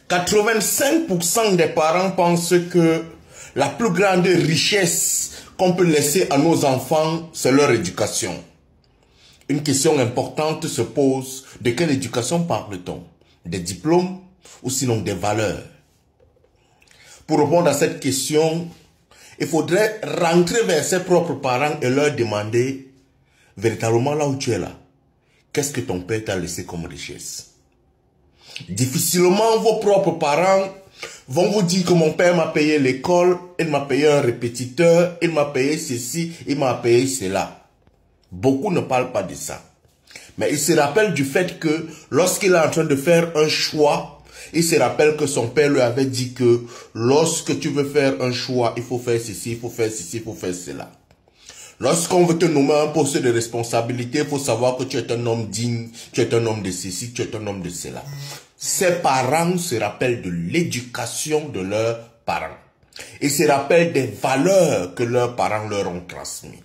85% des parents pensent que la plus grande richesse qu'on peut laisser à nos enfants, c'est leur éducation. Une question importante se pose, de quelle éducation parle-t-on? Des diplômes ou sinon des valeurs? Pour répondre à cette question, il faudrait rentrer vers ses propres parents et leur demander, véritablement là où tu es là, qu'est-ce que ton père t'a laissé comme richesse? Difficilement vos propres parents vont vous dire que mon père m'a payé l'école, il m'a payé un répétiteur, il m'a payé ceci, il m'a payé cela. Beaucoup ne parlent pas de ça. Mais il se rappelle du fait que lorsqu'il est en train de faire un choix, il se rappelle que son père lui avait dit que lorsque tu veux faire un choix, il faut faire ceci, il faut faire ceci, il faut faire cela. Lorsqu'on veut te nommer un poste de responsabilité, il faut savoir que tu es un homme digne, tu es un homme de ceci, tu es un homme de cela. Ses parents se rappellent de l'éducation de leurs parents. Ils se rappellent des valeurs que leurs parents leur ont transmises.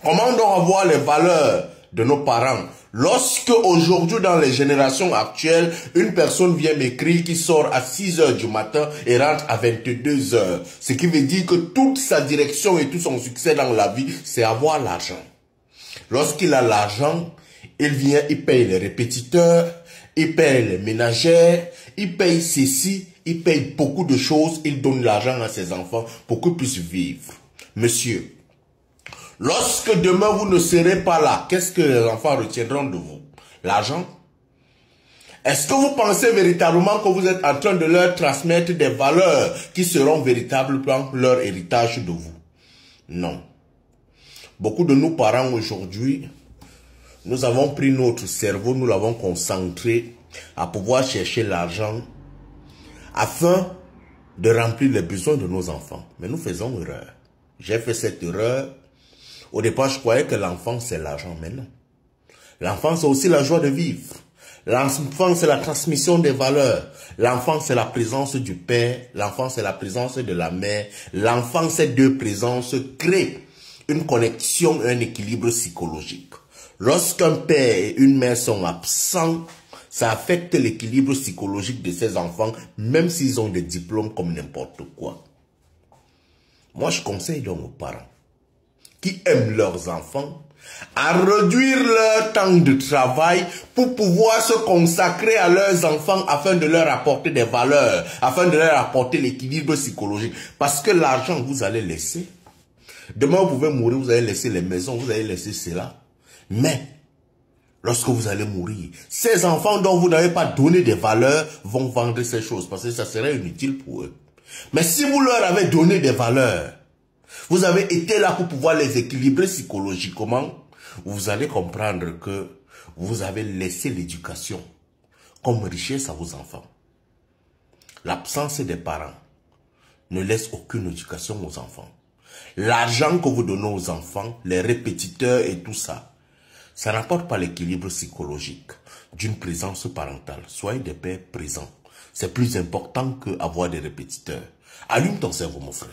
Comment donc avoir les valeurs de nos parents? Lorsque aujourd'hui dans les générations actuelles, une personne vient m'écrire qui sort à 6 h du matin et rentre à 22 h. Ce qui veut dire que toute sa direction et tout son succès dans la vie, c'est avoir l'argent. Lorsqu'il a l'argent, il vient, il paye les répétiteurs, il paye les ménagères, il paye ceci, il paye beaucoup de choses, il donne l'argent à ses enfants pour qu'ils puissent vivre. Monsieur, lorsque demain vous ne serez pas là, qu'est-ce que les enfants retiendront de vous? L'argent? Est-ce que vous pensez véritablement que vous êtes en train de leur transmettre des valeurs qui seront véritablement leur héritage de vous? Non. Beaucoup de nos parents aujourd'hui, nous avons pris notre cerveau, nous l'avons concentré à pouvoir chercher l'argent afin de remplir les besoins de nos enfants. Mais nous faisons erreur. J'ai fait cette erreur. Au départ, je croyais que l'enfant, c'est l'argent, mais non. L'enfant, c'est aussi la joie de vivre. L'enfant, c'est la transmission des valeurs. L'enfant, c'est la présence du père. L'enfant, c'est la présence de la mère. L'enfant, ces deux présences créent une connexion et un équilibre psychologique. Lorsqu'un père et une mère sont absents, ça affecte l'équilibre psychologique de ces enfants, même s'ils ont des diplômes comme n'importe quoi. Moi, je conseille donc aux parents qui aiment leurs enfants à réduire leur temps de travail pour pouvoir se consacrer à leurs enfants afin de leur apporter des valeurs, afin de leur apporter l'équilibre psychologique. Parce que l'argent, vous allez laisser. Demain, vous pouvez mourir, vous allez laisser les maisons, vous allez laisser cela. Mais, lorsque vous allez mourir, ces enfants dont vous n'avez pas donné des valeurs vont vendre ces choses parce que ça serait inutile pour eux. Mais si vous leur avez donné des valeurs, vous avez été là pour pouvoir les équilibrer psychologiquement, vous allez comprendre que vous avez laissé l'éducation comme richesse à vos enfants. L'absence des parents ne laisse aucune éducation aux enfants. L'argent que vous donnez aux enfants, les répétiteurs et tout ça, ça n'apporte pas l'équilibre psychologique d'une présence parentale. Soyez des pères présents. C'est plus important qu'avoir des répétiteurs. Allume ton cerveau, mon frère.